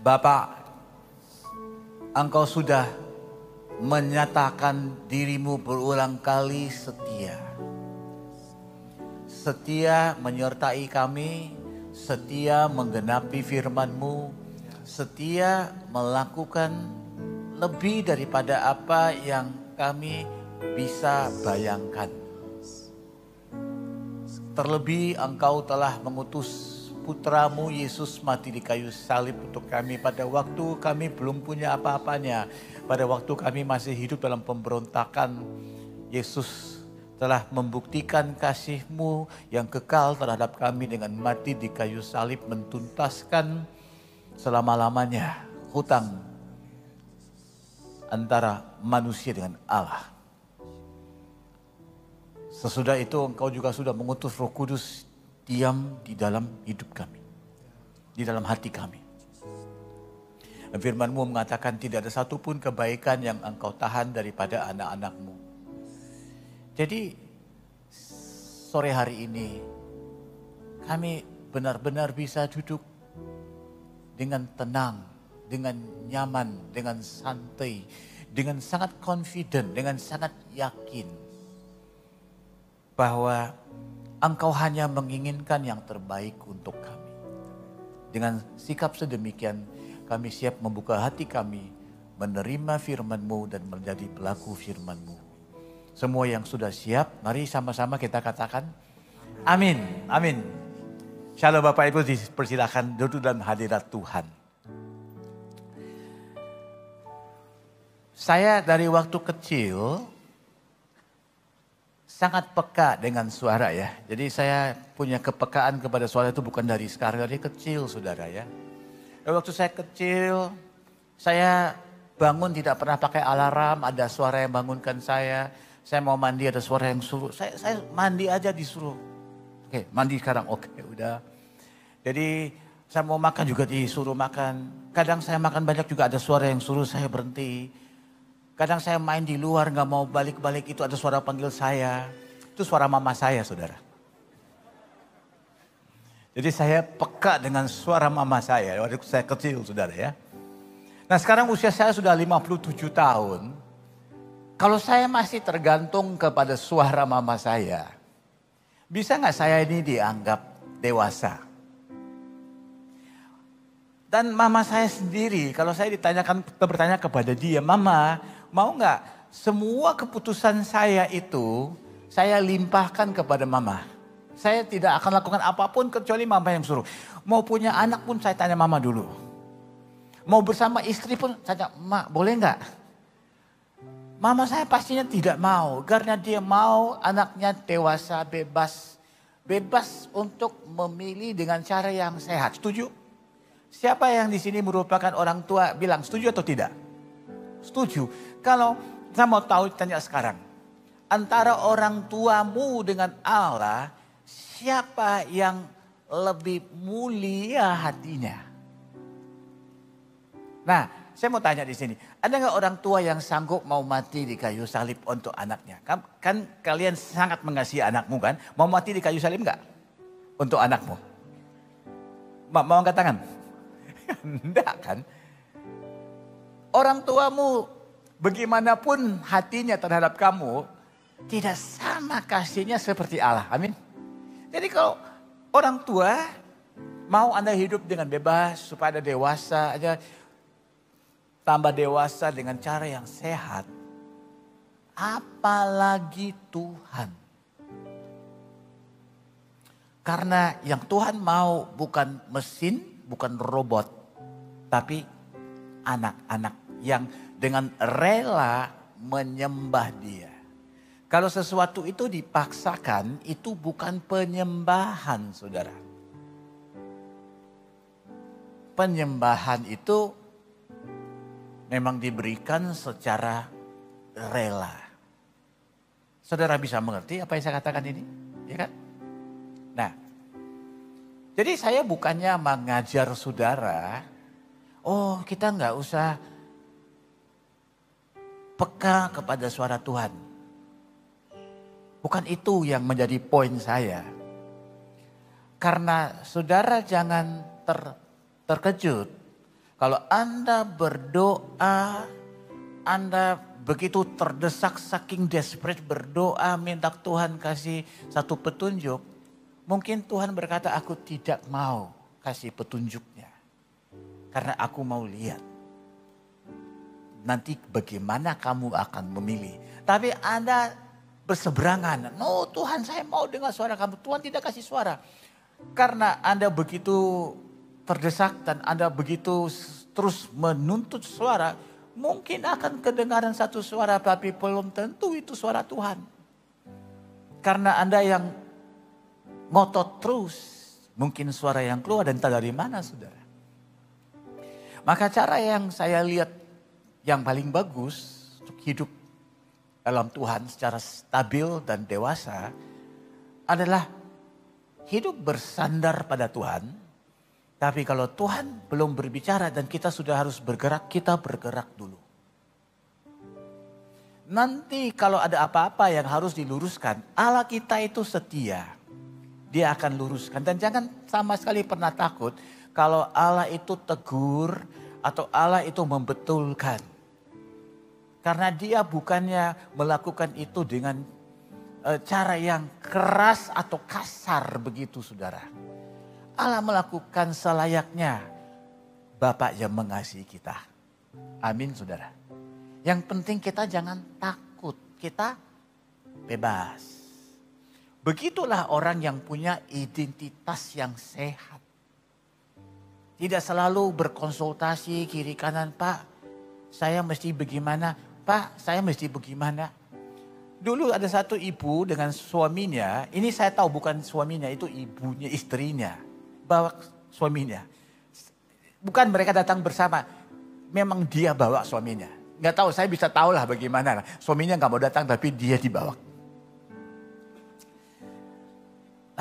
Bapa, Engkau sudah menyatakan dirimu berulang kali setia. Setia menyertai kami, setia menggenapi firman-Mu, setia melakukan lebih daripada apa yang kami bisa bayangkan. Terlebih Engkau telah mengutus Putramu Yesus mati di kayu salib untuk kami pada waktu kami belum punya apa-apanya. Pada waktu kami masih hidup dalam pemberontakan, Yesus telah membuktikan kasih-Mu yang kekal terhadap kami dengan mati di kayu salib, mentuntaskan selama-lamanya hutang antara manusia dengan Allah. Sesudah itu Engkau juga sudah mengutus Roh Kudus diam di dalam hidup kami, di dalam hati kami. Firman-Mu mengatakan tidak ada satupun kebaikan yang Engkau tahan daripada anak-anak-Mu. Jadi sore hari ini kami benar-benar bisa duduk dengan tenang, dengan nyaman, dengan santai, dengan sangat confident, dengan sangat yakin bahwa Engkau hanya menginginkan yang terbaik untuk kami. Dengan sikap sedemikian, kami siap membuka hati kami, menerima firman-Mu dan menjadi pelaku firman-Mu. Semua yang sudah siap, mari sama-sama kita katakan, amin, amin. Shalom Bapak Ibu, dipersilakan duduk dalam hadirat Tuhan. Saya dari waktu kecil sangat peka dengan suara ya. Jadi saya punya kepekaan kepada suara itu bukan dari sekarang, dari kecil saudara ya. Waktu saya kecil, saya bangun tidak pernah pakai alarm, ada suara yang bangunkan saya. Saya mau mandi ada suara yang suruh, saya mandi aja disuruh. Oke, mandi sekarang, oke udah. Jadi saya mau makan juga disuruh makan. Kadang saya makan banyak juga ada suara yang suruh saya berhenti. Kadang saya main di luar gak mau balik-balik itu ada suara panggil saya. Itu suara mama saya saudara. Jadi saya peka dengan suara mama saya waktu saya kecil saudara ya. Nah sekarang usia saya sudah 57 tahun. Kalau saya masih tergantung kepada suara mama saya. Bisa gak saya ini dianggap dewasa? Dan mama saya sendiri kalau saya bertanya kepada dia, Mama mau gak semua keputusan saya itu saya limpahkan kepada mama. Saya tidak akan lakukan apapun kecuali mama yang suruh. Mau punya anak pun saya tanya mama dulu. Mau bersama istri pun saya tanya, Mak boleh gak? Mama saya pastinya tidak mau. Karena dia mau anaknya dewasa bebas. Bebas untuk memilih dengan cara yang sehat. Setuju? Siapa yang di sini merupakan orang tua bilang setuju atau tidak? Setuju. Kalau saya mau tahu tanya sekarang. Antara orang tuamu dengan Allah, siapa yang lebih mulia hatinya? Nah, saya mau tanya di sini. Ada nggak orang tua yang sanggup mau mati di kayu salib untuk anaknya? Kan kalian sangat mengasihi anakmu kan? Mau mati di kayu salib nggak? Untuk anakmu? Mau angkat tangan? Enggak kan? Orang tuamu bagaimanapun hatinya terhadap kamu tidak sama kasihnya seperti Allah. Amin. Jadi kalau orang tua mau Anda hidup dengan bebas supaya Anda dewasa aja, tambah dewasa dengan cara yang sehat. Apalagi Tuhan. Karena yang Tuhan mau bukan mesin, bukan robot, tapi anak-anak yang dengan rela menyembah Dia. Kalau sesuatu itu dipaksakan, itu bukan penyembahan, saudara. Penyembahan itu memang diberikan secara rela. Saudara bisa mengerti apa yang saya katakan ini? Ya kan? Nah, jadi saya bukannya mengajar saudara, oh kita nggak usah peka kepada suara Tuhan. Bukan itu yang menjadi poin saya. Karena saudara jangan terkejut Kalau Anda berdoa, Anda begitu terdesak saking desperate berdoa minta Tuhan kasih satu petunjuk. Mungkin Tuhan berkata aku tidak mau kasih petunjuknya. Karena aku mau lihat. Nanti bagaimana kamu akan memilih. Tapi Anda berseberangan. No Tuhan saya mau dengar suara kamu. Tuhan tidak kasih suara. Karena Anda begitu terdesak dan Anda begitu terus menuntut suara, mungkin akan kedengaran satu suara tapi belum tentu itu suara Tuhan. Karena Anda yang ngotot terus, mungkin suara yang keluar dan entah dari mana saudara. Maka cara yang saya lihat yang paling bagus untuk hidup dalam Tuhan secara stabil dan dewasa adalah hidup bersandar pada Tuhan. Tapi kalau Tuhan belum berbicara dan kita sudah harus bergerak, kita bergerak dulu. Nanti kalau ada apa-apa yang harus diluruskan, Allah kita itu setia. Dia akan luruskan. Dan jangan sama sekali pernah takut kalau Allah itu tegur atau Allah itu membetulkan. Karena dia bukannya melakukan itu dengan cara yang keras atau kasar begitu saudara. Allah melakukan selayaknya Bapa yang mengasihi kita. Amin saudara. Yang penting kita jangan takut. Kita bebas. Begitulah orang yang punya identitas yang sehat. Tidak selalu berkonsultasi kiri kanan. Pak saya mesti bagaimana. Pak saya mesti bagaimana. Dulu ada satu ibu dengan suaminya. Ini saya tahu bukan suaminya itu ibunya istrinya. Bawa suaminya. Bukan mereka datang bersama. Memang dia bawa suaminya. Nggak tahu saya bisa tahu lah bagaimana. Suaminya nggak mau datang tapi dia dibawa.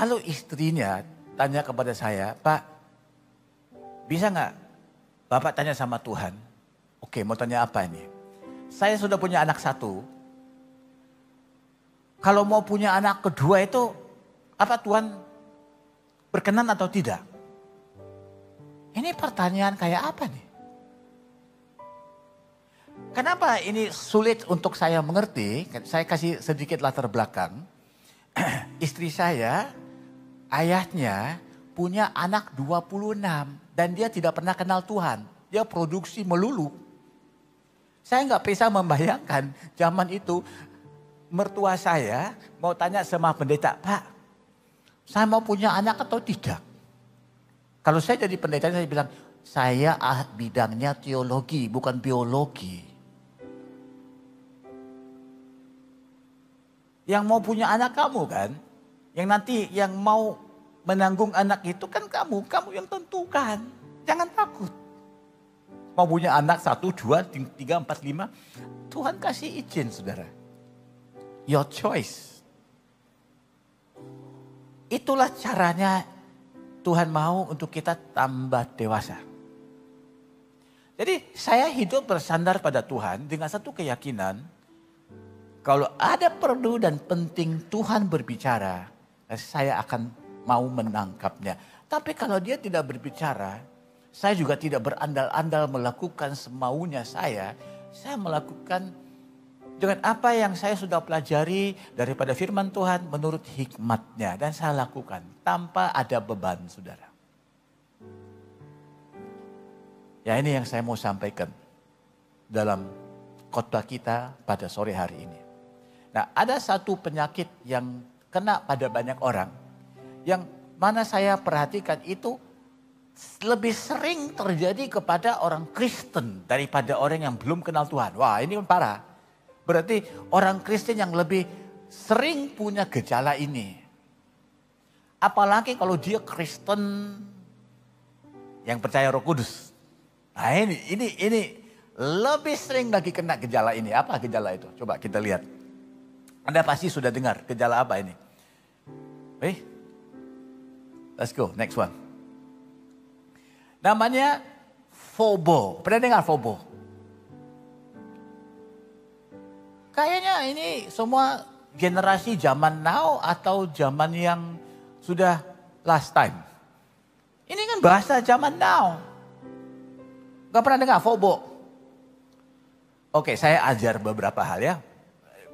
Lalu istrinya tanya kepada saya. Pak bisa nggak Bapak tanya sama Tuhan. Oke mau tanya apa ini. Saya sudah punya anak satu. Kalau mau punya anak kedua itu apa Tuhan berkenan atau tidak? Ini pertanyaan kayak apa nih? Kenapa ini sulit untuk saya mengerti? Saya kasih sedikit latar belakang. Istri saya, ayahnya punya anak 26 dan dia tidak pernah kenal Tuhan. Dia produksi melulu. Saya nggak bisa membayangkan zaman itu mertua saya mau tanya sama pendeta, Pak, saya mau punya anak atau tidak? Kalau saya jadi pendeta saya bilang, saya bidangnya teologi bukan biologi. Yang mau punya anak kamu kan? Yang nanti yang mau menanggung anak itu kan kamu yang tentukan. Jangan takut. Mau punya anak 1, 2, 3, 4, 5. Tuhan kasih izin saudara. Your choice. Itulah caranya Tuhan mau untuk kita tambah dewasa. Jadi saya hidup bersandar pada Tuhan dengan satu keyakinan. Kalau ada perlu dan penting Tuhan berbicara, saya akan mau menangkapnya. Tapi kalau dia tidak berbicara, saya juga tidak berandal-andal melakukan semaunya saya. Saya melakukan dengan apa yang saya sudah pelajari daripada firman Tuhan menurut hikmatnya. Dan saya lakukan tanpa ada beban saudara. Ya ini yang saya mau sampaikan dalam khotbah kita pada sore hari ini. Nah ada satu penyakit yang kena pada banyak orang. Yang mana saya perhatikan itu lebih sering terjadi kepada orang Kristen daripada orang yang belum kenal Tuhan. Wah ini kan parah. Berarti orang Kristen yang lebih sering punya gejala ini. Apalagi kalau dia Kristen yang percaya Roh Kudus. Nah ini lebih sering lagi kena gejala ini. Apa gejala itu? Coba kita lihat. Anda pasti sudah dengar gejala apa ini. Let's go, next one. Namanya FOBO. Pernah dengar FOBO? Kayaknya ini semua generasi zaman now atau zaman yang sudah last time. Ini kan bahasa zaman now. Gak pernah dengar fobo? Oke, saya ajar beberapa hal ya.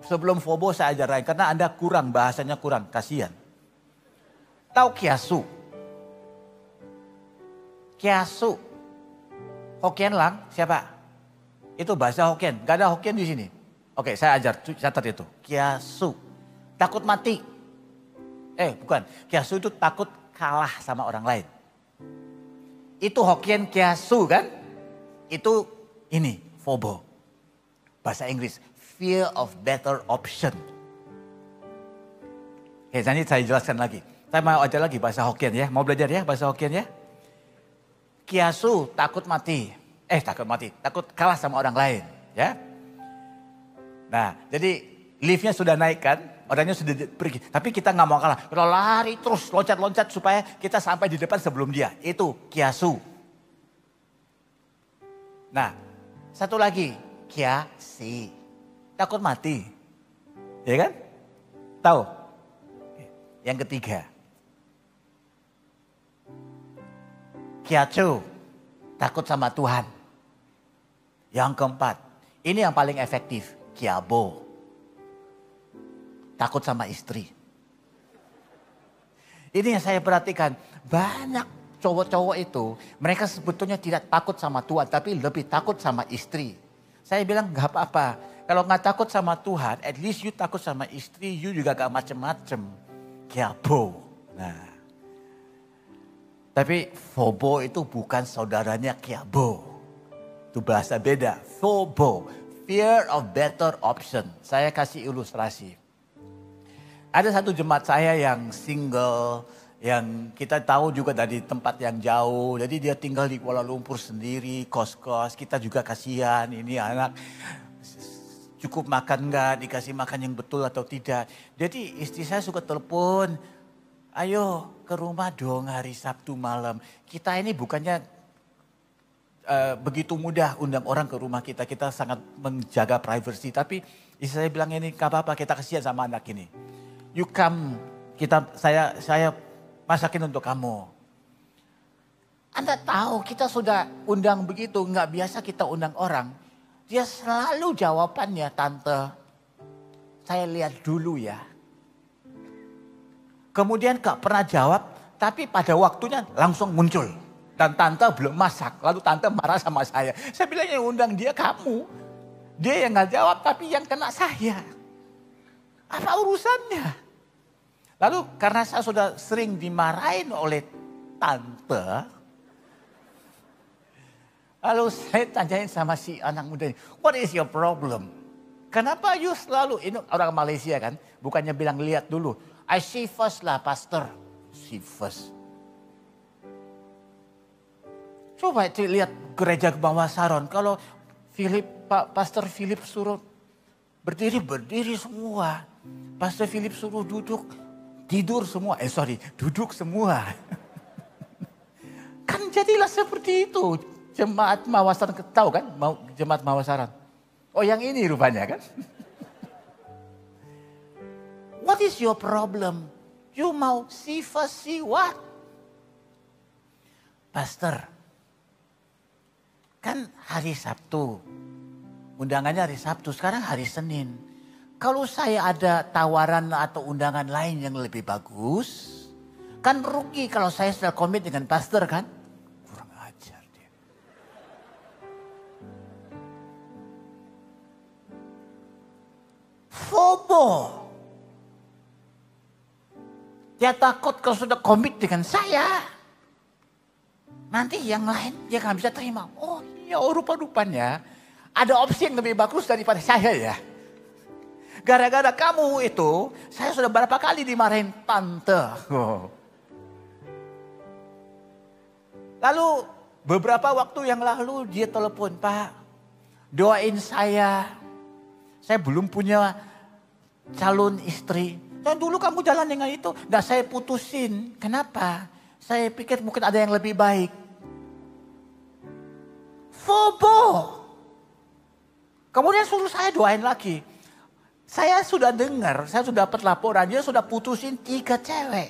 Sebelum fobo saya ajar lain, karena Anda kurang, bahasanya kurang, kasihan. Tahu kiasu? Kiasu. Hokkien lang, siapa? Itu bahasa Hokkien, gak ada Hokkien di sini. Oke, saya ajar, catat itu. Kiasu, takut mati. Bukan, kiasu itu takut kalah sama orang lain. Itu Hokkien kiasu kan? Itu ini, fobo. Bahasa Inggris, fear of better option. Oke, nanti saya jelaskan lagi. Saya mau ajar lagi bahasa Hokkien ya, mau belajar ya bahasa Hokkien ya. Kiasu, takut mati. Takut kalah sama orang lain ya. Nah, jadi liftnya sudah naik kan, orangnya sudah pergi. Tapi kita nggak mau kalah, kita lari terus, loncat-loncat supaya kita sampai di depan sebelum dia. Itu kiasu. Nah, satu lagi, kiasi, takut mati. Ya kan? Tahu? Yang ketiga, kiacu, takut sama Tuhan. Yang keempat, ini yang paling efektif, kiabo, takut sama istri. Ini yang saya perhatikan, banyak cowok-cowok itu, mereka sebetulnya tidak takut sama Tuhan, tapi lebih takut sama istri. Saya bilang gak apa-apa, kalau gak takut sama Tuhan, at least you takut sama istri, you juga gak macem-macem. Kiabo. Nah, tapi fobo itu bukan saudaranya kiabo. Itu bahasa beda. Fobo, fear of better option. Saya kasih ilustrasi. Ada satu jemaat saya yang single, yang kita tahu juga dari tempat yang jauh. Jadi dia tinggal di Kuala Lumpur sendiri, kos-kos. Kita juga kasihan, ini anak cukup makan enggak, dikasih makan yang betul atau tidak. Jadi istri saya suka telepon, ayo ke rumah dong hari Sabtu malam. Kita ini bukannya begitu mudah undang orang ke rumah kita. Kita sangat menjaga privacy. Tapi istri saya bilang ini gak apa-apa, kita kasihan sama anak ini. You come, saya masakin untuk kamu. Anda tahu kita sudah undang begitu, gak biasa kita undang orang. Dia selalu jawabannya, tante, saya lihat dulu ya. Kemudian gak pernah jawab, tapi pada waktunya langsung muncul. Dan tante belum masak, lalu tante marah sama saya. Saya bilang yang undang dia kamu. Dia yang gak jawab, tapi yang kena saya. Apa urusannya? Lalu karena saya sudah sering dimarahin oleh tante, lalu saya tanyain sama si anak muda ini, what is your problem? Kenapa you selalu, ini orang Malaysia kan, bukannya bilang lihat dulu. I see first lah pastor, see first. Coba lihat gereja ke bawah Saron, kalau Pastor Philip suruh berdiri semua. Pastor Philip suruh duduk, tidur semua. Duduk semua. Kan jadilah seperti itu. Jemaat Mawasaran, tahu kan jemaat Mawasaran? Oh yang ini rupanya kan. What is your problem? You mau see first, see what? Pastor, kan hari Sabtu. Undangannya hari Sabtu, sekarang hari Senin. Kalau saya ada tawaran atau undangan lain yang lebih bagus, kan rugi kalau saya sudah komit dengan pastor kan? Kurang ajar dia. Fobo. Dia takut kalau sudah komit dengan saya. Nanti yang lain dia gak bisa terima. Oh iya, rupa-rupanya ada opsi yang lebih bagus daripada saya ya. Gara-gara kamu itu, saya sudah berapa kali dimarahin tante. Oh. Lalu beberapa waktu yang lalu dia telepon, Pak, doain saya. Saya belum punya calon istri. Dan dulu kamu jalan dengan itu, dan saya putusin. Kenapa? Saya pikir mungkin ada yang lebih baik. Fobo. Kemudian suruh saya doain lagi. Saya sudah dengar, saya sudah dapat laporan, dia sudah putusin 3 cewek.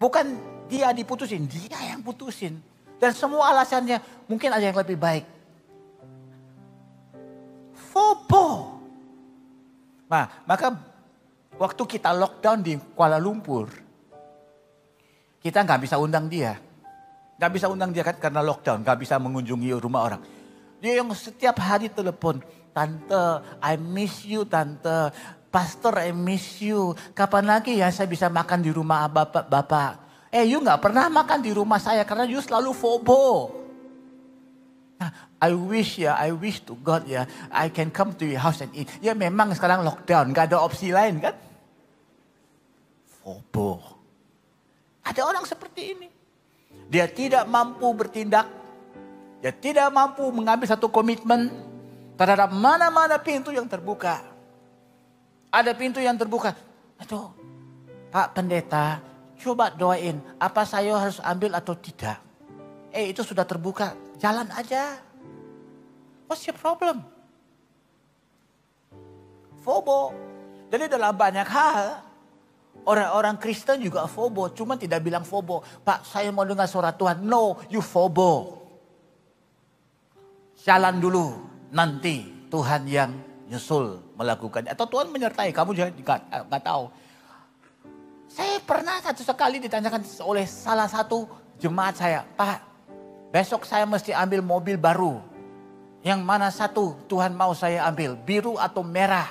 Bukan dia diputusin, dia yang putusin. Dan semua alasannya mungkin ada yang lebih baik. FOMO. Nah, maka waktu kita lockdown di Kuala Lumpur, kita nggak bisa undang dia. Nggak bisa undang dia kan karena lockdown, nggak bisa mengunjungi rumah orang. Dia yang setiap hari telepon, "Tante, I miss you tante. Pastor, I miss you. Kapan lagi ya saya bisa makan di rumah bapak? You nggak pernah makan di rumah saya karena you selalu FOMO. Nah, I wish to God ya, I can come to your house and eat." Ya memang sekarang lockdown, nggak ada opsi lain kan? FOMO. Ada orang seperti ini. Dia tidak mampu bertindak. Dia tidak mampu mengambil satu komitmen terhadap mana-mana pintu yang terbuka. Ada pintu yang terbuka. Aduh, Pak Pendeta, coba doain. Apa saya harus ambil atau tidak? Itu sudah terbuka. Jalan aja. What's your problem? FOMO. Jadi dalam banyak hal, orang-orang Kristen juga FOMO. Cuma tidak bilang FOMO. Pak, saya mau dengar suara Tuhan. No, you FOMO. Jalan dulu. Nanti Tuhan yang nyusul melakukan. Atau Tuhan menyertai. Kamu juga nggak tahu. Saya pernah satu sekali ditanyakan oleh salah satu jemaat saya. Pak, besok saya mesti ambil mobil baru. Yang mana satu Tuhan mau saya ambil? Biru atau merah?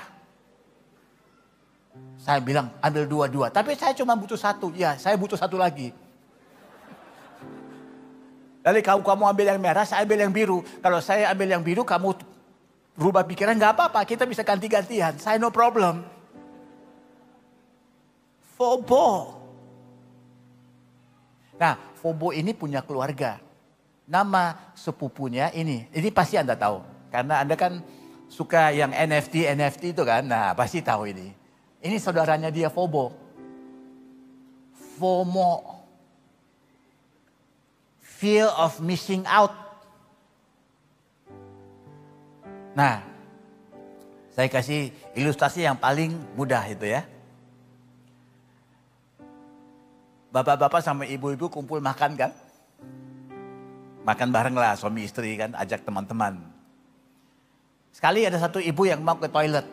Saya bilang ambil dua-dua. Tapi saya cuma butuh satu. Ya, saya butuh satu lagi. Jadi kamu ambil yang merah, saya ambil yang biru. Kalau saya ambil yang biru, kamu rubah pikiran, nggak apa-apa. Kita bisa ganti-gantian. Saya no problem. FOMO. Nah, FOMO ini punya keluarga. Nama sepupunya ini pasti Anda tahu. Karena Anda kan suka yang NFT itu kan. Nah, pasti tahu ini. Ini saudaranya dia FOMO. FOMO. Fear of missing out. Nah, saya kasih ilustrasi yang paling mudah itu ya. Bapak-bapak sama ibu-ibu kumpul makan kan? Makan bareng lah suami istri kan, ajak teman-teman. Sekali ada satu ibu yang mau ke toilet.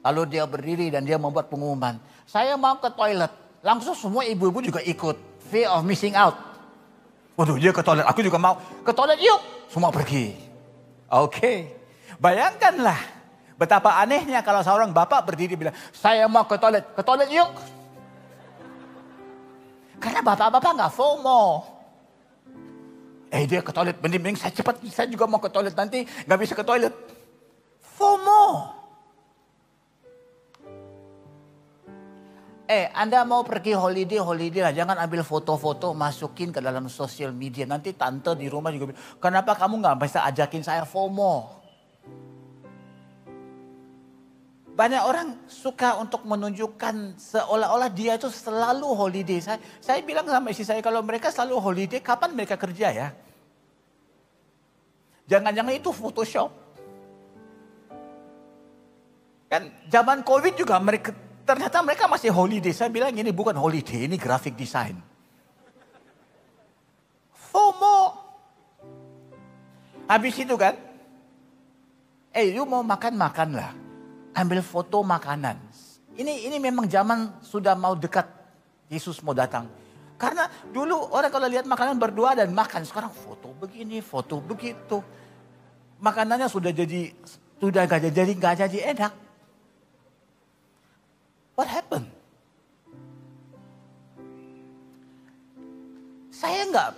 Lalu dia berdiri dan dia membuat pengumuman. Saya mau ke toilet. Langsung semua ibu-ibu juga ikut. Fear of missing out. Waduh, dia ke toilet, aku juga mau ke toilet, yuk. Semua pergi. Oke. Bayangkanlah betapa anehnya kalau seorang bapak berdiri bilang, saya mau ke toilet yuk. Karena bapak-bapak gak FOMO. Dia ke toilet, mending saya cepat, saya juga mau ke toilet nanti gak bisa ke toilet. FOMO. Anda mau pergi holiday lah. Jangan ambil foto-foto masukin ke dalam sosial media. Nanti tante di rumah juga bilang, kenapa kamu gak bisa ajakin saya FOMO? Banyak orang suka untuk menunjukkan seolah-olah dia itu selalu holiday. Saya bilang sama istri saya, kalau mereka selalu holiday, kapan mereka kerja ya? Jangan-jangan itu Photoshop. Kan zaman COVID juga ternyata mereka masih holiday. Saya bilang ini bukan holiday, ini graphic design. FOMO. Habis itu kan, you mau makan lah. Ambil foto makanan. Ini memang zaman sudah mau dekat. Yesus mau datang. Karena dulu orang kalau lihat makanan berdoa dan makan. Sekarang foto begini, foto begitu. Makanannya sudah gak jadi enak. What happened? Saya nggak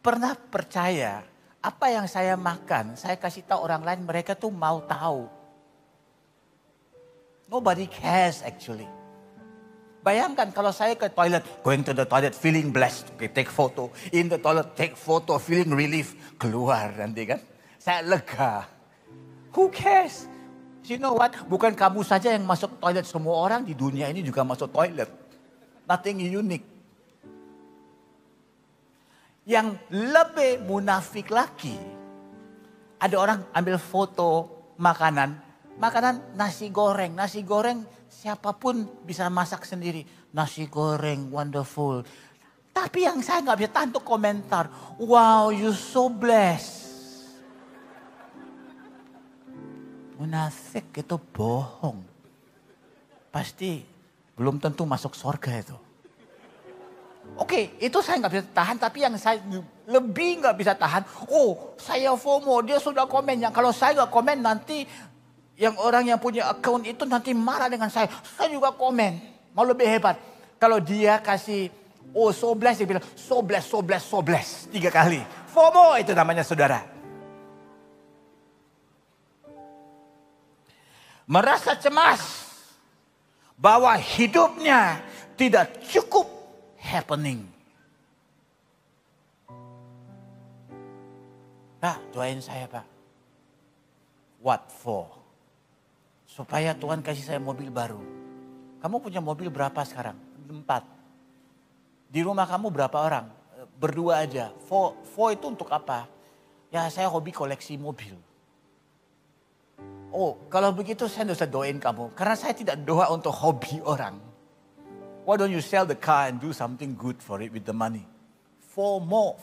pernah percaya apa yang saya makan, saya kasih tahu orang lain, mereka tuh mau tahu. Nobody cares actually. Bayangkan kalau saya ke toilet, going to the toilet feeling blessed, okay, take photo. In the toilet, take photo, feeling relief. Keluar nanti kan, saya lega. Who cares? You know what? Bukan kamu saja yang masuk toilet, semua orang di dunia ini juga masuk toilet. Nothing unique. Yang lebih munafik lagi, ada orang ambil foto makanan nasi goreng. Nasi goreng siapapun bisa masak sendiri. Nasi goreng wonderful. Tapi yang saya nggak bisa tahan tuh komentar. Wow, you so blessed. Munafik itu bohong. Pasti belum tentu masuk surga itu. Oke, itu saya nggak bisa tahan. Tapi yang saya lebih nggak bisa tahan. Oh, saya FOMO, dia sudah komen. Yang kalau saya nggak komen nanti yang orang yang punya account itu nanti marah dengan saya. Saya juga komen. Mau lebih hebat. Kalau dia kasih, oh so blessed, dia bilang so blessed, so blessed, so blessed. 3 kali. FOMO itu namanya saudara. Merasa cemas bahwa hidupnya tidak cukup happening. Pak, doain saya Pak. What for? Supaya Tuhan kasih saya mobil baru. Kamu punya mobil berapa sekarang? 4. Di rumah kamu berapa orang? Berdua aja. For itu untuk apa? Ya saya hobi koleksi mobil. Oh kalau begitu saya tidak usah doain kamu. Karena saya tidak doa untuk hobi orang. Why don't you sell the car and do something good for it with the money? FOMO.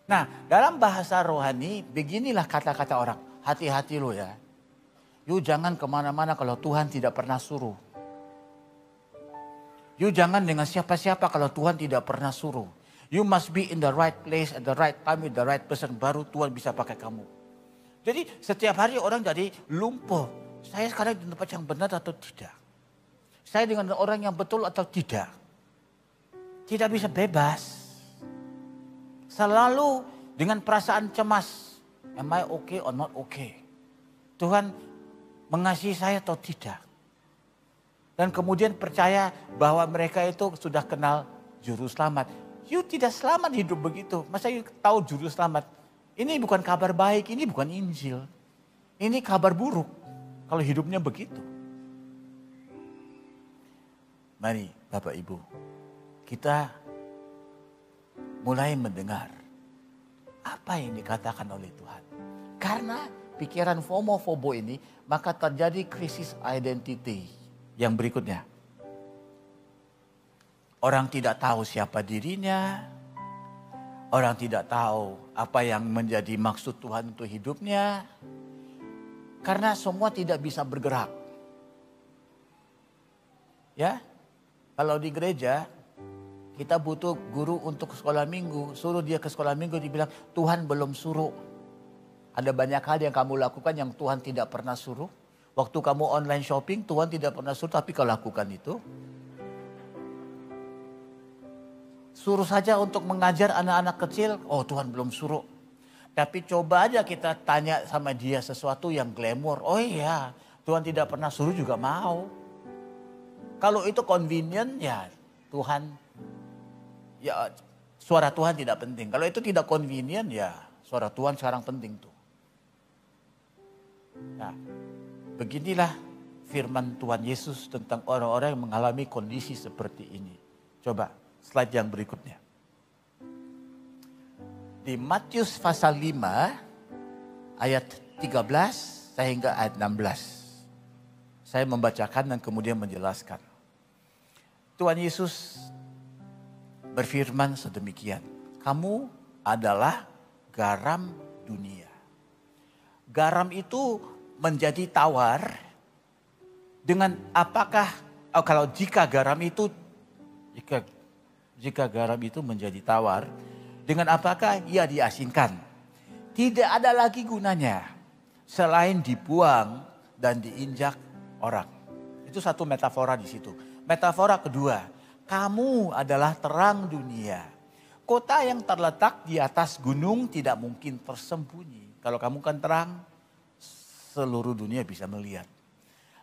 Nah dalam bahasa rohani beginilah kata-kata orang. Hati-hati lo ya. You jangan kemana-mana kalau Tuhan tidak pernah suruh. You jangan dengan siapa-siapa kalau Tuhan tidak pernah suruh. You must be in the right place at the right time with the right person. Baru Tuhan bisa pakai kamu. Jadi setiap hari orang jadi lumpuh. Saya sekarang di tempat yang benar atau tidak? Saya dengan orang yang betul atau tidak? Tidak bisa bebas. Selalu dengan perasaan cemas. Am I okay or not okay? Tuhan mengasihi saya atau tidak. Dan kemudian percaya bahwa mereka itu sudah kenal juru selamat. You tidak selamat hidup begitu. Masa you tahu juru selamat? Ini bukan kabar baik, ini bukan Injil. Ini kabar buruk kalau hidupnya begitu. Mari Bapak Ibu, kita mulai mendengar apa yang dikatakan oleh Tuhan. Karena pikiran FOMO ini, maka terjadi krisis identity yang berikutnya. Orang tidak tahu siapa dirinya, orang tidak tahu apa yang menjadi maksud Tuhan untuk hidupnya, karena semua tidak bisa bergerak. Ya, kalau di gereja kita butuh guru untuk sekolah minggu, suruh dia ke sekolah minggu, dibilang Tuhan belum suruh. Ada banyak hal yang kamu lakukan yang Tuhan tidak pernah suruh. Waktu kamu online shopping, Tuhan tidak pernah suruh, tapi kau lakukan itu. Suruh saja untuk mengajar anak-anak kecil, oh Tuhan belum suruh. Tapi coba aja kita tanya sama dia sesuatu yang glamour. Oh iya, Tuhan tidak pernah suruh juga mau. Kalau itu convenient, ya Tuhan, ya suara Tuhan tidak penting. Kalau itu tidak convenient, ya suara Tuhan sekarang penting tuh. Nah, beginilah firman Tuhan Yesus tentang orang-orang yang mengalami kondisi seperti ini. Coba slide yang berikutnya. Di Matius pasal 5 ayat 13 sehingga ayat 16. Saya membacakan dan kemudian menjelaskan. Tuhan Yesus berfirman sedemikian. Kamu adalah garam dunia. Garam itu menjadi tawar dengan apakah kalau jika garam itu menjadi tawar dengan apakah ia diasinkan? Tidak ada lagi gunanya selain dibuang dan diinjak orang. Itu satu metafora di situ. Metafora kedua, kamu adalah terang dunia. Kota yang terletak di atas gunung tidak mungkin tersembunyi. Kalau kamu kan terang, seluruh dunia bisa melihat.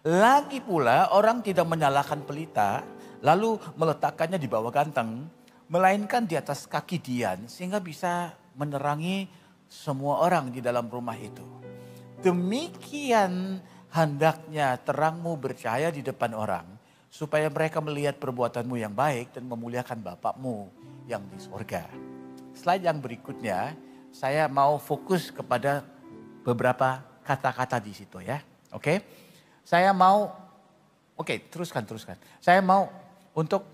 Lagi pula orang tidak menyalakan pelita, lalu meletakkannya di bawah ganteng, melainkan di atas kaki dian, sehingga bisa menerangi semua orang di dalam rumah itu. Demikian hendaknya terangmu bercahaya di depan orang, supaya mereka melihat perbuatanmu yang baik dan memuliakan Bapakmu yang di sorga. Slide yang berikutnya, saya mau fokus kepada beberapa kata-kata di situ ya. Oke. Saya mau, teruskan. Saya mau untuk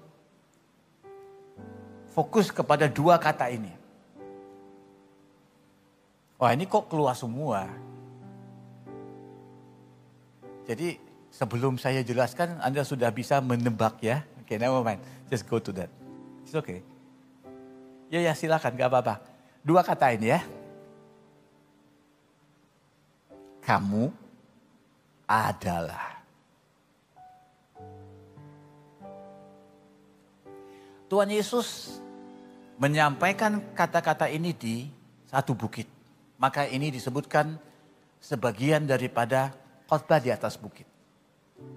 fokus kepada dua kata ini. Wah, ini kok keluar semua. Jadi sebelum saya jelaskan, Anda sudah bisa menebak ya. Oke, never mind. Just go to that. It's okay. Ya silakan, gak apa-apa. Dua kata ini ya. Kamu adalah. Tuhan Yesus menyampaikan kata-kata ini di satu bukit. Maka ini disebutkan sebagian daripada khotbah di atas bukit.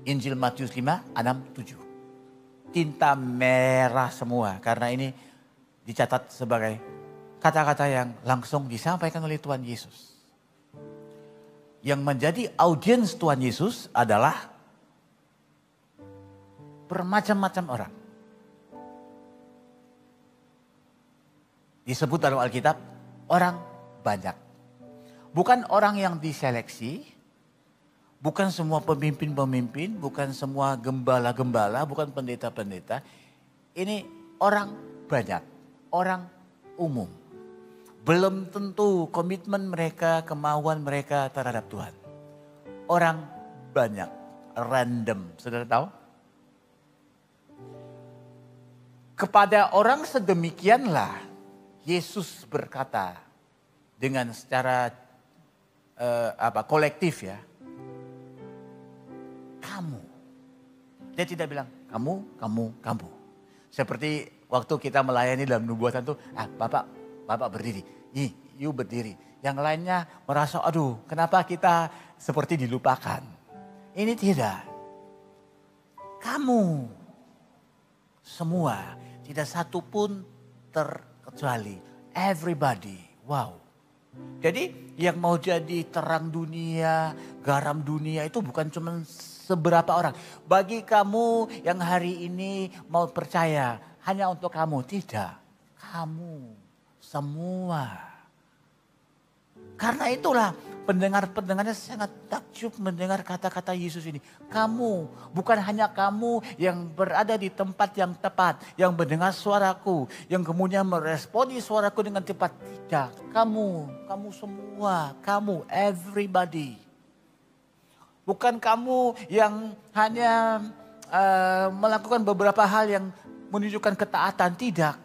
Injil Matius 5, 6, 7. Tinta merah semua karena ini dicatat sebagai kata-kata yang langsung disampaikan oleh Tuhan Yesus. Yang menjadi audiens Tuhan Yesus adalah bermacam-macam orang. Disebut dalam Alkitab orang banyak. Bukan orang yang diseleksi, bukan semua pemimpin-pemimpin, bukan semua gembala-gembala, bukan pendeta-pendeta. Ini orang banyak, orang umum. Belum tentu komitmen mereka, kemauan mereka terhadap Tuhan. Orang banyak, random, saudara tahu? Kepada orang sedemikianlah Yesus berkata dengan secara kolektif ya. Kamu. Dia tidak bilang kamu. Seperti waktu kita melayani dalam nubuatan tuh, Bapak berdiri. You berdiri. Yang lainnya merasa, aduh kenapa kita seperti dilupakan. Ini tidak. Kamu. Semua. Tidak satu pun terkecuali. Everybody. Wow. Jadi yang mau jadi terang dunia, garam dunia itu bukan cuma seberapa orang. Bagi kamu yang hari ini mau percaya, hanya untuk kamu. Tidak. Kamu semua. Karena itulah pendengar-pendengarnya sangat takjub mendengar kata-kata Yesus ini. Kamu, bukan hanya kamu yang berada di tempat yang tepat, yang mendengar suaraku, yang kemudian meresponi suaraku dengan tepat. Tidak, kamu semua, kamu, everybody. Bukan kamu yang hanya melakukan beberapa hal yang menunjukkan ketaatan. Tidak,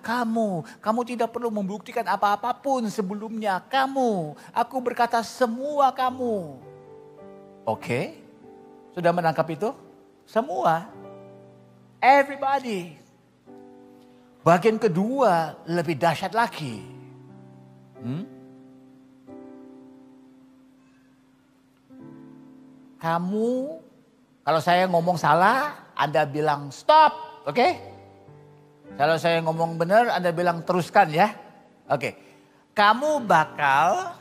kamu tidak perlu membuktikan apa-apapun sebelumnya. Aku berkata semua kamu. Oke, sudah menangkap itu? Semua, everybody. Bagian kedua lebih dahsyat lagi. Kamu, kalau saya ngomong salah, Anda bilang stop, oke? Kalau saya ngomong benar, Anda bilang teruskan ya. Oke. Kamu bakal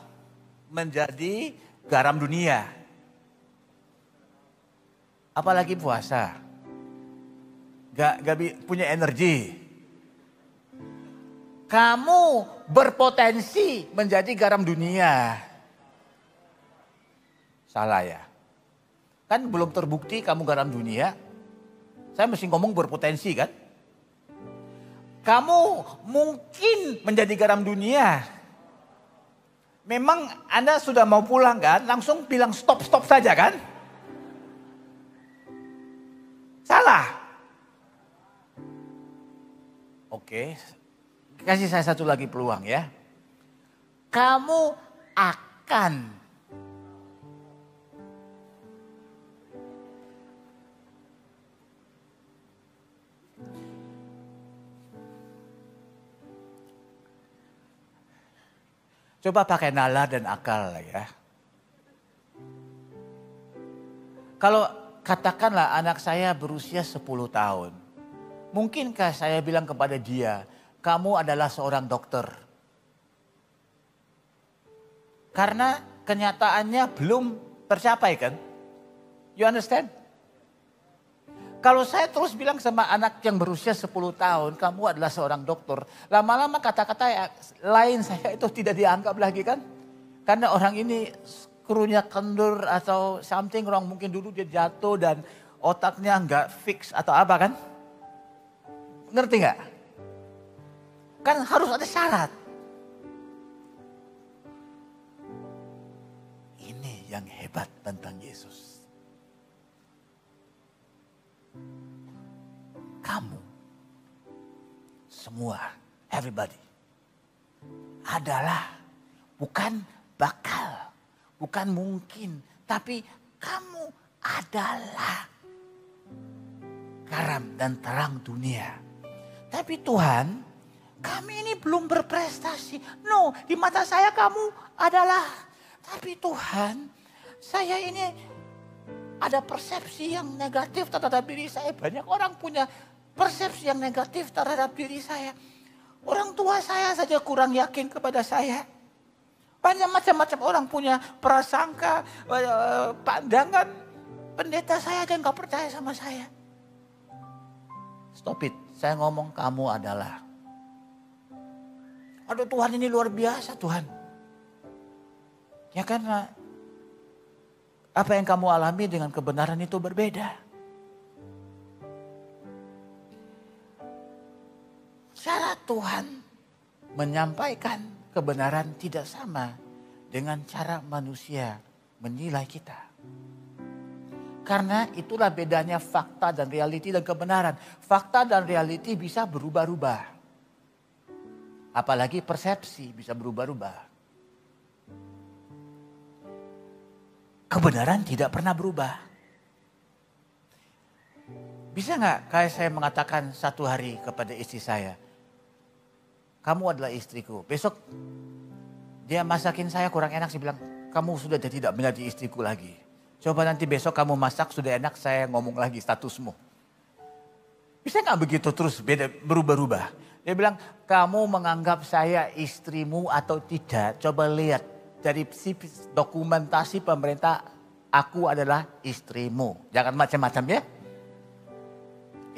menjadi garam dunia. Apalagi puasa. Gak punya energi. Kamu berpotensi menjadi garam dunia. Salah ya. Kan belum terbukti kamu garam dunia. Saya mesti ngomong berpotensi kan. Kamu mungkin menjadi garam dunia. Memang Anda sudah mau pulang kan? Langsung bilang stop saja kan? Salah. Oke, kasih saya satu lagi peluang ya. Kamu akan coba pakai nalar dan akal ya. Kalau katakanlah anak saya berusia 10 tahun. Mungkinkah saya bilang kepada dia, kamu adalah seorang dokter? Karena kenyataannya belum tercapai kan? You understand? Kalau saya terus bilang sama anak yang berusia 10 tahun, kamu adalah seorang dokter. Lama-lama kata-kata lain saya itu tidak dianggap lagi kan. Karena orang ini skrunya kendur atau something wrong. Mungkin dulu dia jatuh dan otaknya nggak fix atau apa kan. Ngerti nggak? Kan harus ada syarat. Ini yang hebat tentang Yesus. Kamu, semua, everybody, adalah bukan bakal, bukan mungkin, tapi kamu adalah garam dan terang dunia. Tapi Tuhan, kami ini belum berprestasi. No, di mata saya kamu adalah. Tapi Tuhan, saya ini ada persepsi yang negatif terhadap diri saya. Banyak orang punya persepsi yang negatif terhadap diri saya. Orang tua saya saja kurang yakin kepada saya. Banyak macam-macam orang punya prasangka, pandangan. Pendeta saya aja nggak percaya sama saya. Stop it, saya ngomong kamu adalah. Aduh Tuhan, ini luar biasa Tuhan. Ya karena apa yang kamu alami dengan kebenaran itu berbeda. Cara Tuhan menyampaikan kebenaran tidak sama dengan cara manusia menilai kita. Karena itulah bedanya fakta dan realiti dan kebenaran. Fakta dan realiti bisa berubah-ubah. Apalagi persepsi bisa berubah-ubah. Kebenaran tidak pernah berubah. Bisa nggak kayak saya mengatakan satu hari kepada istri saya, kamu adalah istriku. Besok dia masakin saya kurang enak, saya bilang, kamu sudah tidak menjadi istriku lagi. Coba nanti besok kamu masak sudah enak, saya ngomong lagi statusmu. Bisa nggak begitu terus berubah-ubah? Dia bilang, kamu menganggap saya istrimu atau tidak? Coba lihat dari dokumentasi pemerintah, aku adalah istrimu. Jangan macam-macam ya.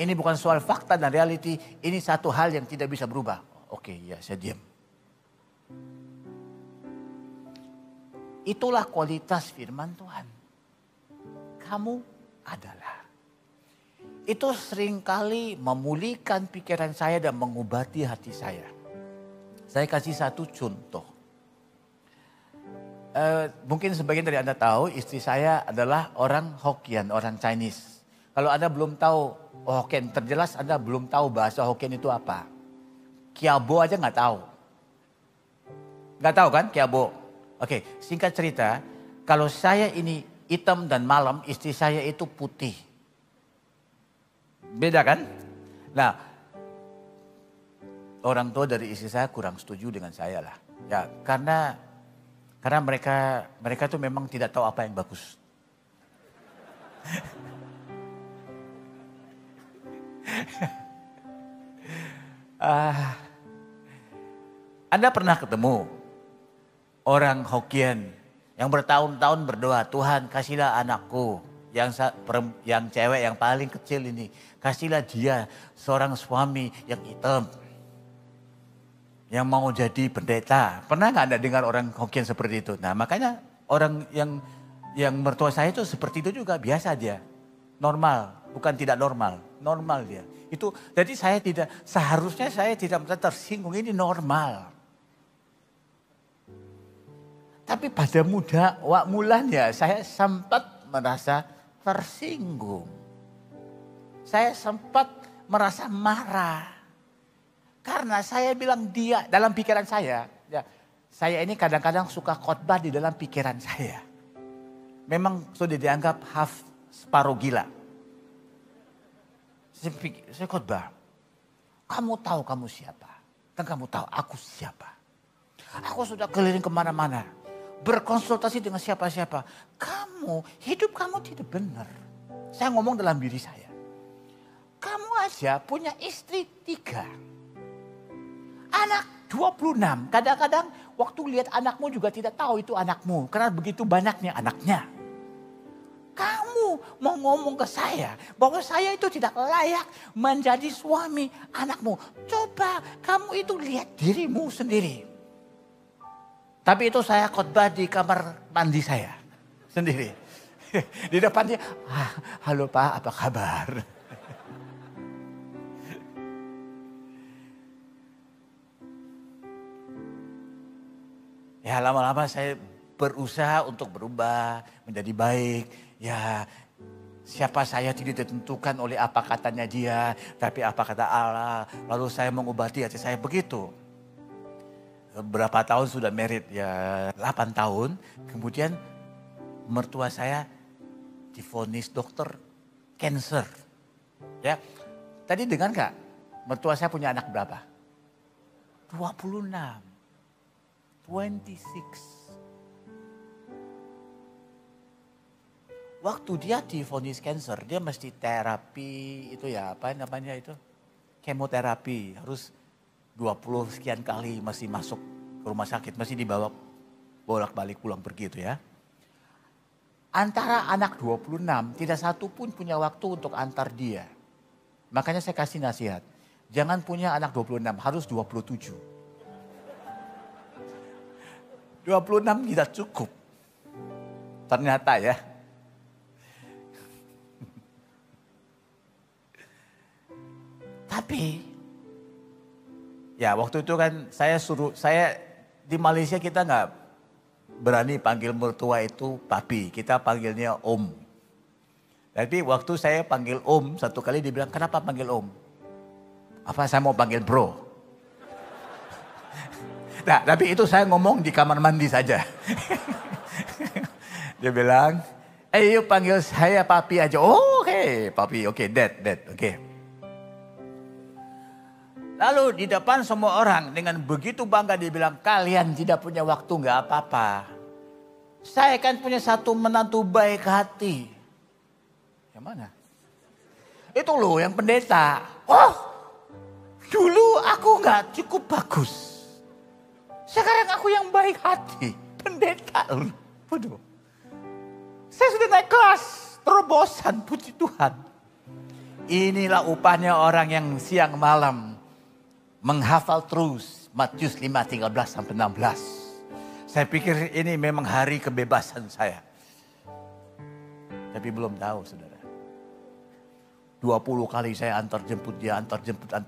Ini bukan soal fakta dan realiti, ini satu hal yang tidak bisa berubah. Oke, ya saya diam. Itulah kualitas firman Tuhan. Kamu adalah. Itu seringkali memulihkan pikiran saya dan mengobati hati saya. Saya kasih satu contoh. Mungkin sebagian dari Anda tahu istri saya adalah orang Hokkien, orang Chinese. Kalau Anda belum tahu Hokkien, terjelas Anda belum tahu bahasa Hokkien itu apa. Kiabo aja nggak tahu. Nggak tahu kan Kiabo? Oke, singkat cerita, kalau saya ini hitam dan malam, istri saya itu putih. Beda kan? Nah, orang tua dari istri saya kurang setuju dengan saya lah. Ya, karena mereka tuh memang tidak tahu apa yang bagus. Anda pernah ketemu orang Hokkien yang bertahun-tahun berdoa, Tuhan kasihlah anakku yang cewek yang paling kecil ini, kasihlah dia seorang suami yang hitam, yang mau jadi pendeta. Pernah nggak Anda dengar orang Hokkien seperti itu? Nah makanya orang yang mertua saya itu seperti itu juga, biasa dia, normal, bukan tidak normal, normal dia. Itu jadi seharusnya saya tidak merasa tersinggung, ini normal. Tapi pada mulanya saya sempat merasa tersinggung. Saya sempat merasa marah. Karena saya bilang dia, dalam pikiran saya, ya, saya ini kadang-kadang suka khotbah di dalam pikiran saya. Memang sudah dianggap separuh gila. Saya khotbah, kamu tahu kamu siapa? Dan kamu tahu aku siapa? Aku sudah keliling kemana-mana. Berkonsultasi dengan siapa-siapa. Hidup kamu tidak benar. Saya ngomong dalam diri saya. Kamu aja punya istri 3. Anak 26. Kadang-kadang waktu lihat anakmu juga tidak tahu itu anakmu. Karena begitu banyaknya anaknya. Kamu mau ngomong ke saya bahwa saya itu tidak layak menjadi suami anakmu. Coba kamu itu lihat dirimu sendiri. Tapi itu saya khotbah di kamar mandi saya sendiri. Di depannya, halo Pak, apa kabar? Ya lama-lama saya berusaha untuk berubah, menjadi baik. Ya siapa saya tidak ditentukan oleh apa katanya dia, tapi apa kata Allah. Lalu saya mengobati hati saya begitu. Berapa tahun sudah married, ya 8 tahun. Kemudian mertua saya divonis dokter cancer. Ya, tadi dengar gak? Mertua saya punya anak berapa? 26. 26. Waktu dia divonis cancer, dia mesti terapi itu ya, apa namanya itu? Kemoterapi, harus 20 sekian kali masih masuk ke rumah sakit, masih dibawa bolak-balik pulang pergi itu ya. Antara anak 26, tidak satu pun punya waktu untuk antar dia. Makanya saya kasih nasihat, jangan punya anak 26, harus 27. 26 tidak cukup. Ternyata ya. Tapi ya waktu itu kan saya di Malaysia kita nggak berani panggil mertua itu papi, kita panggilnya om. Tapi waktu saya panggil om, satu kali dia bilang, kenapa panggil om? Apa saya mau panggil bro? Nah tapi itu saya ngomong di kamar mandi saja. Dia bilang, yuk panggil saya papi aja. Oh oke, papi, oke, dad, oke. Lalu di depan semua orang dengan begitu bangga dia bilang, kalian tidak punya waktu nggak apa-apa. Saya kan punya satu menantu baik hati. Yang mana? Itu loh yang pendeta. Oh dulu aku nggak cukup bagus. Sekarang aku yang baik hati. Pendeta loh. Waduh. Saya sudah naik kelas. Terobosan, puji Tuhan. Inilah upahnya orang yang siang malam menghafal terus Matius 5:13-16. Saya pikir ini memang hari kebebasan saya. Tapi belum tahu saudara. 20 kali saya antar jemput dia, antar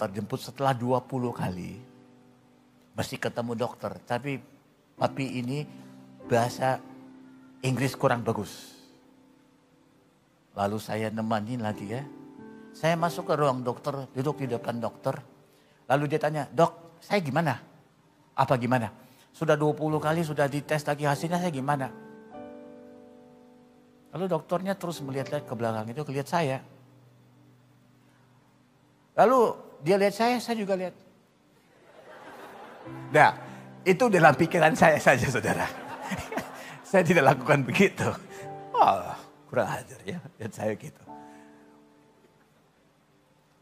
jemput. Setelah 20 kali mesti ketemu dokter. Tapi papi ini bahasa Inggris kurang bagus. Lalu saya nemanin lagi ya. Saya masuk ke ruang dokter, duduk di depan dokter. Lalu dia tanya, dok saya gimana? Apa gimana? Sudah 20 kali sudah dites lagi hasilnya saya gimana? Lalu dokternya terus melihat-lihat ke belakang itu, lihat saya. Lalu dia lihat saya juga lihat. Nah itu dalam pikiran saya saja saudara. Saya tidak lakukan begitu. Oh kurang ajar ya, lihat saya gitu.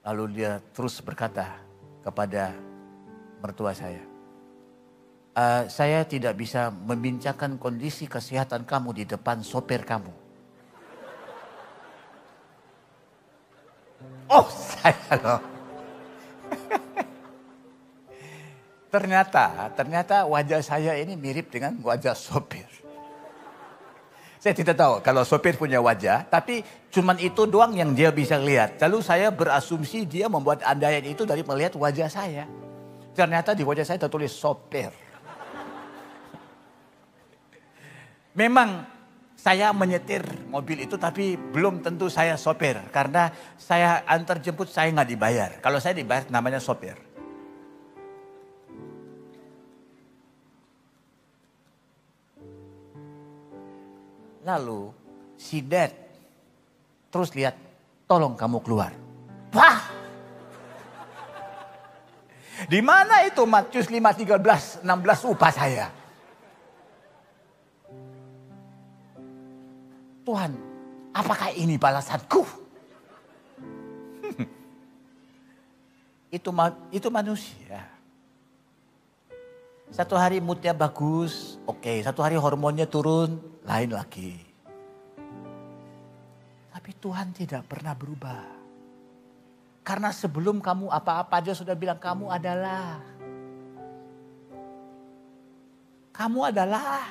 Lalu dia terus berkata kepada mertua saya. Saya tidak bisa membincangkan kondisi kesehatan kamu di depan sopir kamu. Oh saya loh. Ternyata wajah saya ini mirip dengan wajah sopir. Saya tidak tahu kalau sopir punya wajah, tapi cuman itu doang yang dia bisa lihat. Lalu saya berasumsi dia membuat andaian itu dari melihat wajah saya. Ternyata di wajah saya tertulis sopir. Memang saya menyetir mobil itu tapi belum tentu saya sopir. Karena saya antar jemput saya nggak dibayar. Kalau saya dibayar namanya sopir. Lalu si dad terus lihat, tolong kamu keluar. Wah! Di mana itu Matius 5:13-16 upah saya? Tuhan, apakah ini balasanku? Itu manusia. Satu hari moodnya bagus, oke. Satu hari hormonnya turun, lain lagi. Tapi Tuhan tidak pernah berubah. Karena sebelum kamu apa-apa dia sudah bilang kamu adalah. Kamu adalah.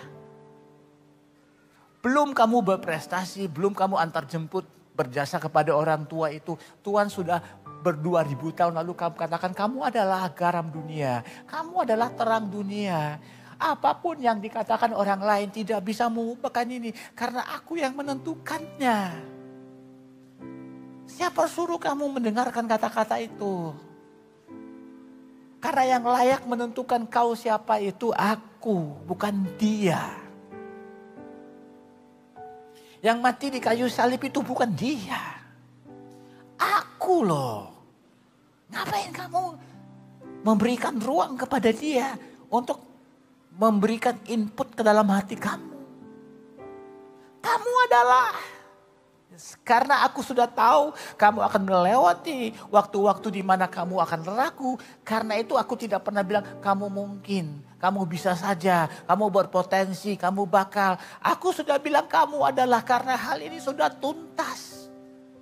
Belum kamu berprestasi, belum kamu antar jemput, berjasa kepada orang tua itu. Tuhan sudah ber-2000 tahun lalu kamu katakan kamu adalah garam dunia. Kamu adalah terang dunia. Apapun yang dikatakan orang lain tidak bisa mengubahkan ini. Karena aku yang menentukannya. Siapa suruh kamu mendengarkan kata-kata itu? Karena yang layak menentukan kau siapa itu aku, bukan dia. Yang mati di kayu salib itu bukan dia. Aku loh. Ngapain kamu memberikan ruang kepada dia untuk memberikan input ke dalam hati kamu? Kamu adalah, karena aku sudah tahu kamu akan melewati waktu-waktu di mana kamu akan ragu. Karena itu aku tidak pernah bilang kamu mungkin, kamu bisa saja, kamu berpotensi, kamu bakal. Aku sudah bilang kamu adalah, karena hal ini sudah tuntas.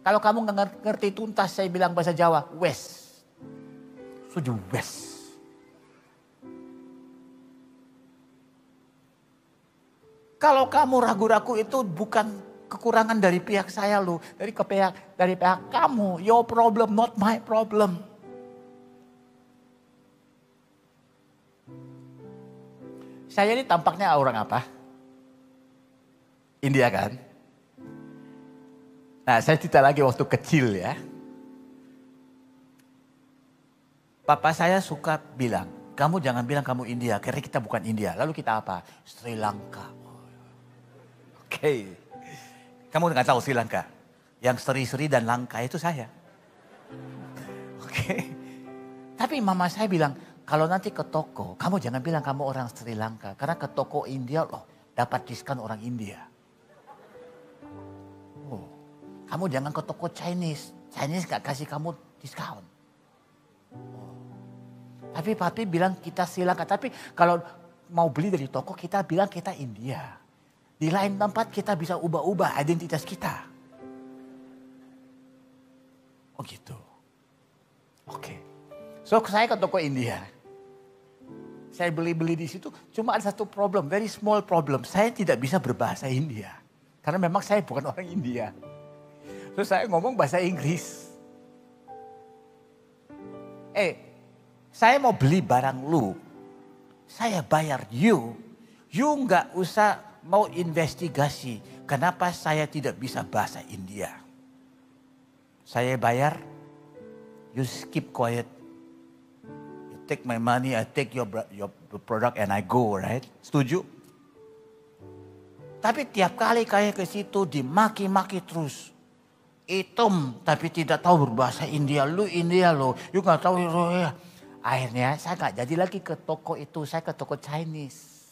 Kalau kamu nggak ngerti tuntas, saya bilang bahasa Jawa, wes. Sudah wes. Kalau kamu ragu-ragu itu bukan kekurangan dari pihak saya loh, dari pihak kamu. Your problem, not my problem. Saya ini tampaknya orang apa? India kan? Nah, saya cerita lagi waktu kecil ya. Papa saya suka bilang, kamu jangan bilang kamu India, karena kita bukan India. Lalu kita apa? Sri Lanka. Oke. Kamu nggak tahu Sri Lanka? Yang seri-seri dan langka itu saya. Oke. Tapi mama saya bilang, kalau nanti ke toko, kamu jangan bilang kamu orang Sri Lanka. Karena ke toko India loh, dapat diskon orang India. Oh, kamu jangan ke toko Chinese. Chinese gak kasih kamu diskon. Oh. Tapi papi bilang kita Sri Lanka. Tapi kalau mau beli dari toko, kita bilang kita India. Di lain tempat kita bisa ubah-ubah identitas kita. Oh gitu. Oke. So saya ke toko India. Saya beli-beli di situ. Cuma ada satu problem, very small problem. Saya tidak bisa berbahasa India. Karena memang saya bukan orang India. Terus saya ngomong bahasa Inggris. Saya mau beli barang lu. Saya bayar you. You nggak usah mau investigasi. Kenapa saya tidak bisa bahasa India. Saya bayar, you keep quiet. You take my money, I take your product and I go, right? Setuju? Tapi tiap kali kayak ke situ dimaki-maki terus. Hitam tapi tidak tahu berbahasa India. Lu India lo, you gak tahu ya. Akhirnya saya gak jadi lagi ke toko itu, saya ke toko Chinese.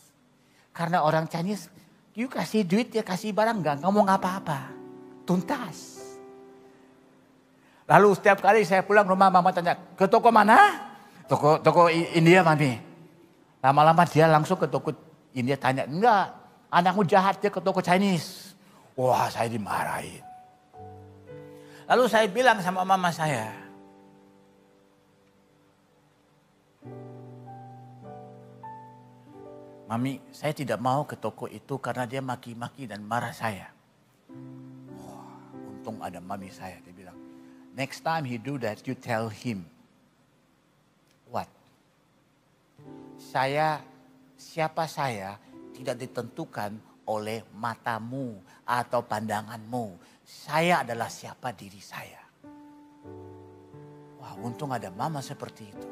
Karena orang Chinese, you kasih duit, dia kasih barang, gak ngomong apa-apa. Tuntas. Lalu setiap kali saya pulang rumah, mama tanya, ke toko mana? Toko India, mami. Lama-lama dia langsung ke toko India tanya, enggak, anakmu jahat, dia ke toko Chinese. Wah, saya dimarahin. Lalu saya bilang sama mama saya, Mami, saya tidak mau ke toko itu karena dia maki-maki dan marah saya. Wah, untung ada mami saya. Dia bilang, next time he do that, you tell him. What? Siapa saya tidak ditentukan oleh matamu atau pandanganmu. Saya adalah siapa diri saya. Wah, untung ada mama seperti itu.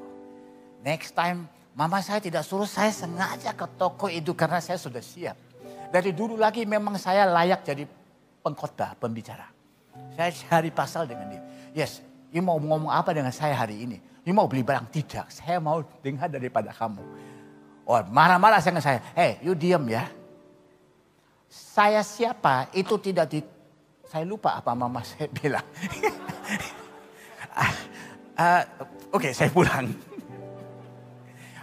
Next time, mama saya tidak suruh, saya sengaja ke toko itu karena saya sudah siap. Dari dulu lagi memang saya layak jadi pengkhotbah, pembicara. Saya cari pasal dengan dia. Yes, you mau ngomong apa dengan saya hari ini? You mau beli barang? Tidak, saya mau dengar daripada kamu. Oh, marah-marah saya. Hey, you diam ya. Saya siapa itu tidak saya lupa apa mama saya bilang. Oke, saya pulang.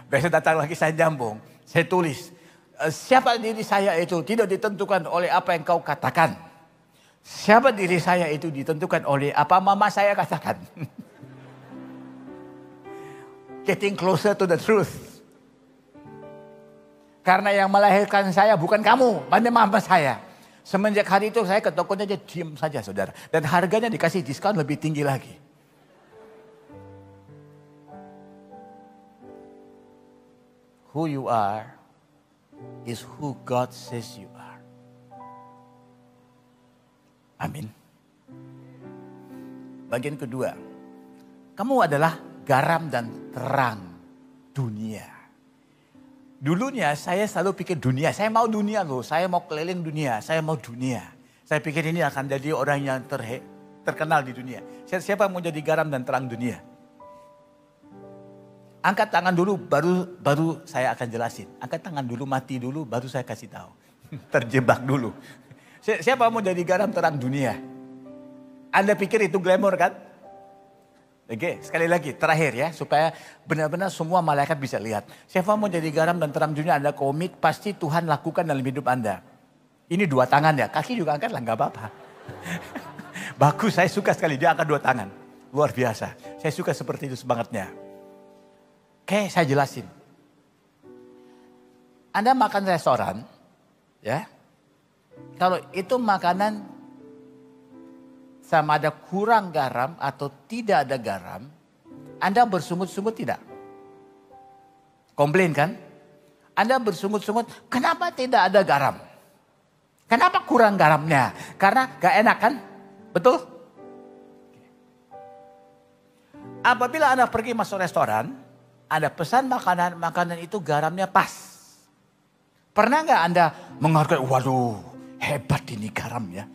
Besok datang lagi saya jambung, saya tulis. Siapa diri saya itu tidak ditentukan oleh apa yang kau katakan. Siapa diri saya itu ditentukan oleh apa mama saya katakan. Getting closer to the truth. Karena yang melahirkan saya bukan kamu, bukan mama saya. Semenjak hari itu saya ke tokonya aja diam saja saudara. Dan harganya dikasih diskon lebih tinggi lagi. Who you are is who God says you are. Amin. Bagian kedua, kamu adalah garam dan terang dunia. Dulunya saya selalu pikir dunia, saya mau dunia loh, saya mau keliling dunia, saya mau dunia. Saya pikir ini akan jadi orang yang terkenal di dunia. Siapa mau jadi garam dan terang dunia? Angkat tangan dulu, baru saya akan jelasin. Angkat tangan dulu, mati dulu, baru saya kasih tahu. Terjebak dulu. Siapa mau jadi garam terang dunia? Anda pikir itu glamor kan? Oke, sekali lagi, terakhir ya, supaya benar-benar semua malaikat bisa lihat. Siapa mau jadi garam dan terang dunia, Anda komit, pasti Tuhan lakukan dalam hidup Anda. Ini 2 tangan ya, kaki juga angkat lah, gak apa-apa. Bagus, saya suka sekali, dia angkat 2 tangan. Luar biasa, saya suka seperti itu semangatnya. Oke, saya jelasin. Anda makan restoran, ya. Kalau itu makanan sama ada kurang garam atau tidak ada garam, Anda bersungut-sungut tidak? Komplain kan? Anda bersungut-sungut, kenapa tidak ada garam? Kenapa kurang garamnya? Karena gak enak kan? Betul? Apabila Anda pergi masuk restoran, Anda pesan makanan itu garamnya pas. Pernah gak Anda menghargai, waduh hebat ini garam ya.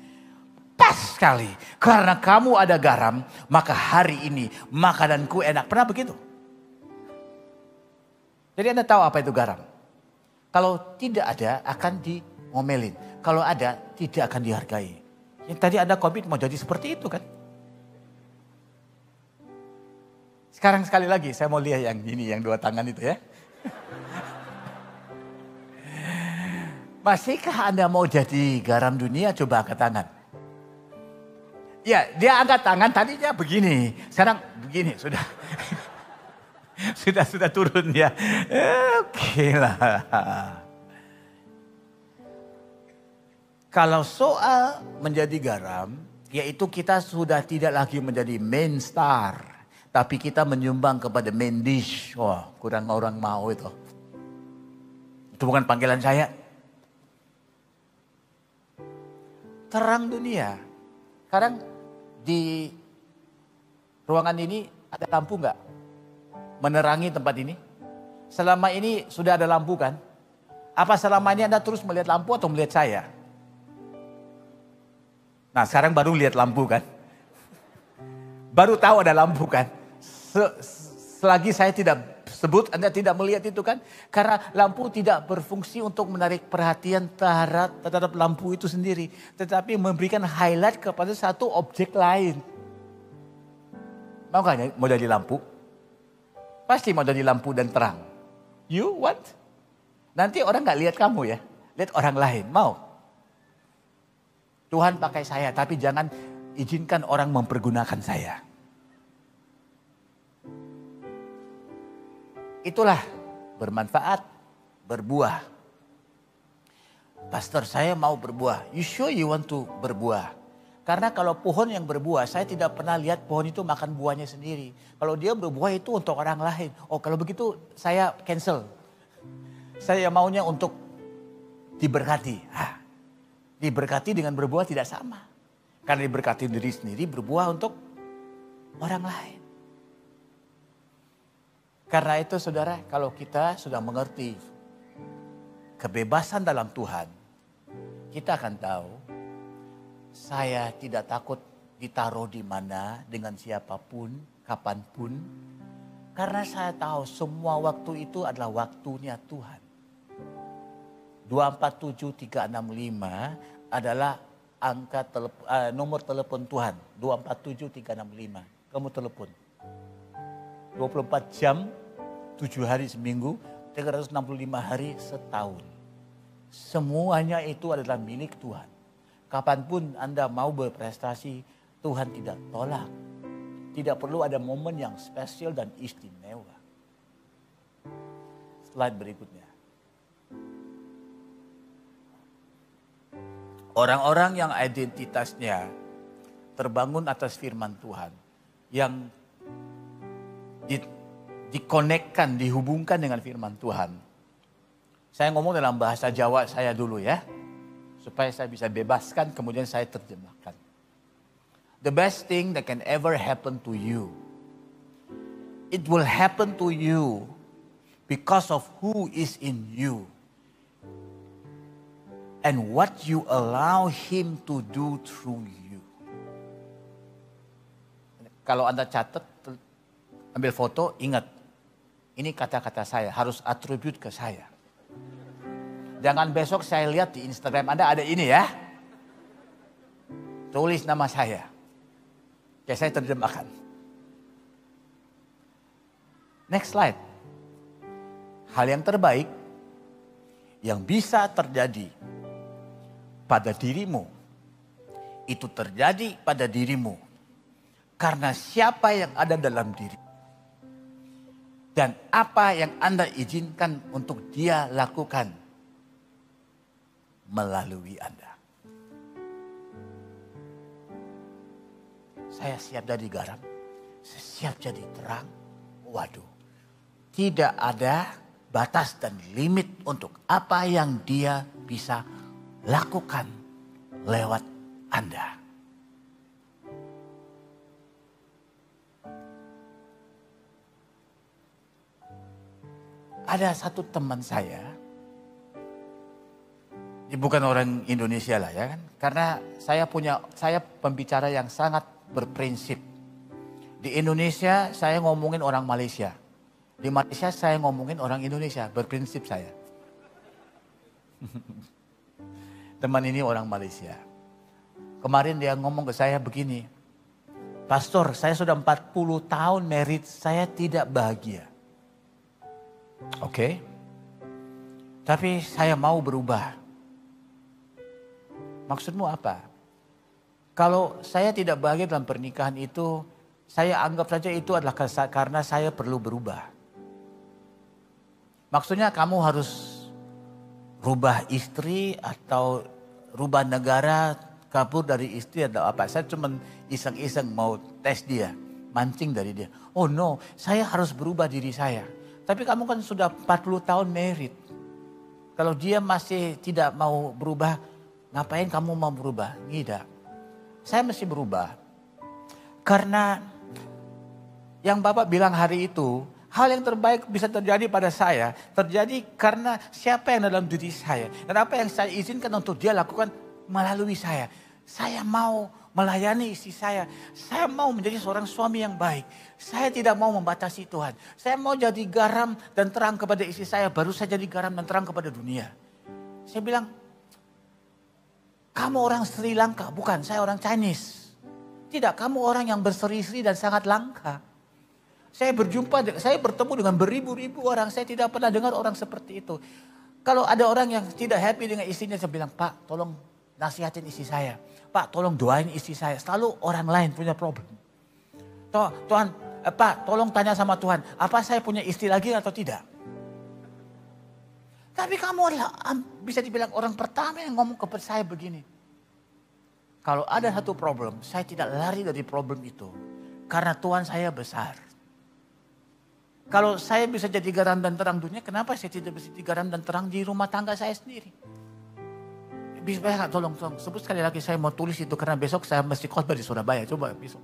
Pas sekali, karena kamu ada garam, maka hari ini makananku enak. Pernah begitu? Jadi Anda tahu apa itu garam? Kalau tidak ada akan diomelin. Kalau ada tidak akan dihargai. Yang tadi Anda komit mau jadi seperti itu kan? Sekarang sekali lagi saya mau lihat yang ini, yang 2 tangan itu ya. Masihkah Anda mau jadi garam dunia? Coba angkat tangan. Ya, dia angkat tangan, tadinya begini, sekarang begini, sudah. sudah turun ya. Oke lah. Kalau soal menjadi garam, yaitu kita sudah tidak lagi menjadi main star. Tapi kita menyumbang kepada main dish. Wah, kurang orang mau itu. Itu bukan panggilan saya. Terang dunia. Sekarang di ruangan ini ada lampu nggak? Menerangi tempat ini? Selama ini sudah ada lampu kan? Apa selama ini Anda terus melihat lampu atau melihat saya? Nah sekarang baru lihat lampu kan? Baru tahu ada lampu kan? Selagi saya tidak sebut, Anda tidak melihat itu kan? Karena lampu tidak berfungsi untuk menarik perhatian terhadap lampu itu sendiri. Tetapi memberikan highlight kepada satu objek lain. Mau gak mau jadi lampu? Pasti mau jadi lampu dan terang. You want? Nanti orang gak lihat kamu ya. Lihat orang lain. Mau? Tuhan pakai saya, tapi jangan izinkan orang mempergunakan saya. Itulah bermanfaat, berbuah. Pastor, saya mau berbuah. You sure you want to berbuah? Karena kalau pohon yang berbuah, saya tidak pernah lihat pohon itu makan buahnya sendiri. Kalau dia berbuah itu untuk orang lain. Oh kalau begitu saya cancel. Saya maunya untuk diberkati. Diberkati dengan berbuah tidak sama. Karena diberkati diri sendiri, berbuah untuk orang lain. Karena itu saudara, kalau kita sudah mengerti kebebasan dalam Tuhan, kita akan tahu saya tidak takut ditaruh di mana dengan siapapun, kapanpun. Karena saya tahu semua waktu itu adalah waktunya Tuhan. 247365 adalah nomor telepon Tuhan. 247365. Kamu telepon. 24 jam, 7 hari seminggu, 365 hari setahun. Semuanya itu adalah milik Tuhan. Kapanpun Anda mau berprestasi, Tuhan tidak tolak. Tidak perlu ada momen yang spesial dan istimewa. Slide berikutnya. Orang-orang yang identitasnya terbangun atas firman Tuhan, yang dikonekkan, dihubungkan dengan firman Tuhan, Saya ngomong dalam bahasa Jawa saya dulu ya. Supaya saya bisa bebaskan, kemudian saya terjemahkan. The best thing that can ever happen to you, it will happen to you because of who is in you. And what you allow him to do through you. Kalau Anda catat, ambil foto, ingat. Ini kata-kata saya, harus atribut ke saya. Jangan besok saya lihat di Instagram Anda ada ini ya. Tulis nama saya. Ya saya terjemahkan. Next slide. Hal yang terbaik yang bisa terjadi pada dirimu, itu terjadi pada dirimu. Karena siapa yang ada dalam diri. Dan apa yang Anda izinkan untuk dia lakukan melalui Anda. Saya siap jadi garam, saya siap jadi terang. Waduh, tidak ada batas dan limit untuk apa yang dia bisa lakukan lewat Anda. Ada satu teman saya, bukan orang Indonesia lah ya kan, karena saya pembicara yang sangat berprinsip. Di Indonesia saya ngomongin orang Malaysia, di Malaysia saya ngomongin orang Indonesia, berprinsip saya. Teman ini orang Malaysia. Kemarin dia ngomong ke saya begini, Pastor, saya sudah 40 tahun married, saya tidak bahagia. Oke. Tapi saya mau berubah. Maksudmu apa? Kalau saya tidak bahagia dalam pernikahan itu, saya anggap saja itu adalah karena saya perlu berubah. Maksudnya kamu harus rubah istri atau rubah negara, kabur dari istri atau apa. Saya cuma iseng-iseng mau tes dia, mancing dari dia. Oh no, saya harus berubah diri saya. Tapi kamu kan sudah 40 tahun married. Kalau dia masih tidak mau berubah, ngapain kamu mau berubah? Tidak. Saya mesti berubah. Karena yang Bapak bilang hari itu, hal yang terbaik bisa terjadi pada saya. Terjadi karena siapa yang dalam diri saya. Dan apa yang saya izinkan untuk dia lakukan melalui saya. Saya mau melayani istri saya. Saya mau menjadi seorang suami yang baik. Saya tidak mau membatasi Tuhan. Saya mau jadi garam dan terang kepada istri saya. Baru saya jadi garam dan terang kepada dunia. Saya bilang, kamu orang Sri Lanka, bukan, saya orang Chinese. Tidak, kamu orang yang berseri-seri dan sangat langka. Saya bertemu dengan beribu-ribu orang, saya tidak pernah dengar orang seperti itu. Kalau ada orang yang tidak happy dengan istrinya, saya bilang, Pak, tolong nasihatin istri saya. Pak, tolong doain istri saya. Selalu orang lain punya problem. Tuhan, Pak, tolong tanya sama Tuhan, apa saya punya istri lagi atau tidak? Tapi kamu adalah bisa dibilang orang pertama yang ngomong kepada saya begini. Kalau ada satu problem, saya tidak lari dari problem itu. Karena Tuhan saya besar. Kalau saya bisa jadi garam dan terang dunia, kenapa saya tidak bisa jadi garam dan terang di rumah tangga saya sendiri? Bisa nggak tolong, sebut sekali lagi saya mau tulis itu karena besok saya mesti khotbah di Surabaya. Coba besok.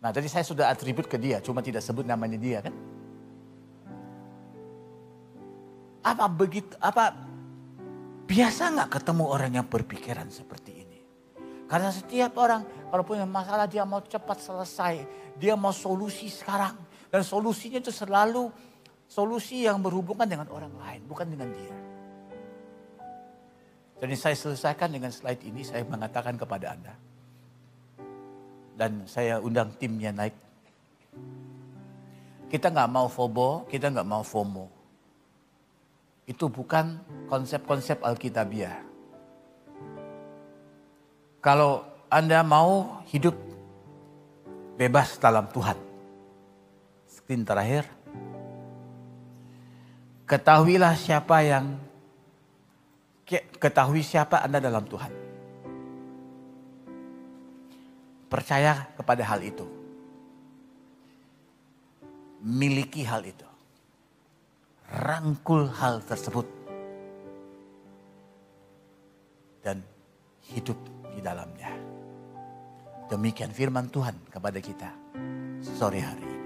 Nah tadi saya sudah atribut ke dia, cuma tidak sebut namanya dia kan. Biasa nggak ketemu orang yang berpikiran seperti ini? Karena setiap orang kalau punya masalah dia mau cepat selesai. Dia mau solusi sekarang. Dan solusinya itu selalu solusi yang berhubungan dengan orang lain, bukan dengan dia. Jadi saya selesaikan dengan slide ini, saya mengatakan kepada Anda. Dan saya undang timnya naik. Kita nggak mau FOBO, kita nggak mau FOMO. Itu bukan konsep-konsep Alkitabiah. Kalau Anda mau hidup bebas dalam Tuhan. Screen terakhir. Ketahui siapa Anda dalam Tuhan. Percaya kepada hal itu. Miliki hal itu. rangkul hal tersebut dan hidup di dalamnya. Demikian firman Tuhan kepada kita sore hari ini.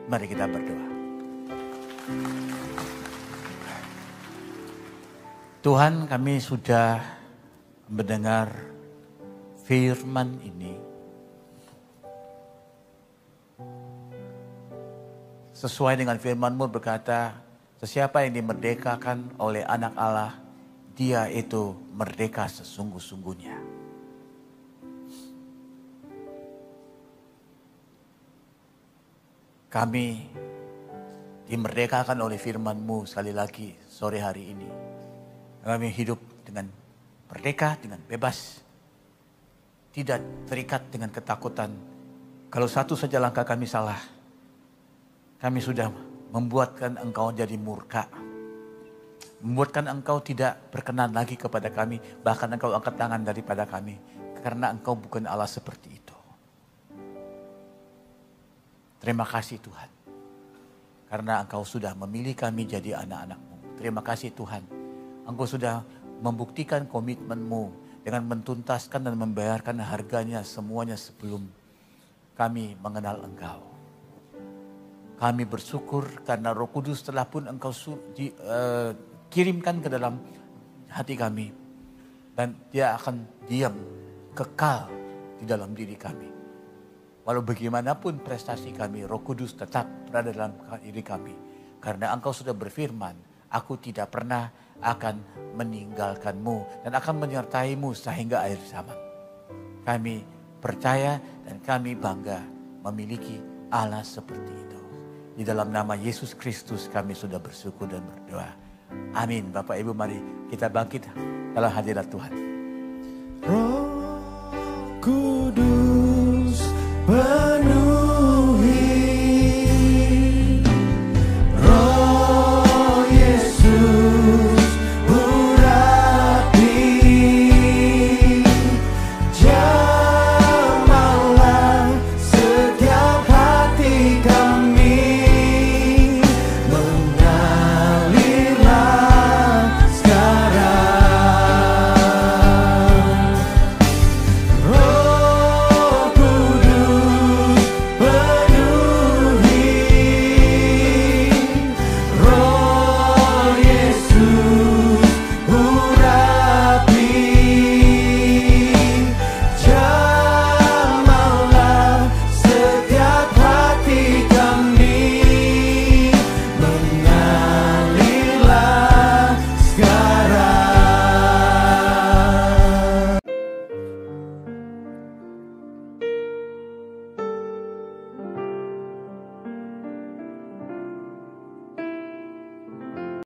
Mari kita berdoa. Tuhan, kami sudah mendengar firman ini. Sesuai dengan firman-Mu berkata, sesiapa yang dimerdekakan oleh anak Allah, dia itu merdeka sesungguh-sungguhnya. Kami dimerdekakan oleh firman-Mu sekali lagi sore hari ini. Kami hidup dengan merdeka, dengan bebas. Tidak terikat dengan ketakutan. Kalau satu saja langkah kami salah, kami sudah membuatkan Engkau jadi murka. Membuatkan Engkau tidak berkenan lagi kepada kami. Bahkan Engkau angkat tangan daripada kami. Karena Engkau bukan Allah seperti itu. Terima kasih Tuhan. Karena Engkau sudah memilih kami jadi anak-anak-Mu. Terima kasih Tuhan. Engkau sudah membuktikan komitmen-Mu dengan mentuntaskan dan membayarkan harganya semuanya sebelum kami mengenal Engkau. Kami bersyukur karena Roh Kudus telah pun Engkau kirimkan ke dalam hati kami. Dan dia akan diam, kekal di dalam diri kami. Walau bagaimanapun prestasi kami, Roh Kudus tetap berada dalam diri kami. Karena Engkau sudah berfirman, aku tidak pernah akan meninggalkan-Mu dan akan menyertai-Mu sehingga akhir zaman. Kami percaya dan kami bangga memiliki Allah seperti itu. Di dalam nama Yesus Kristus kami sudah bersyukur dan berdoa. Amin. Bapak Ibu, mari kita bangkit dalam hadirat Tuhan. Rohku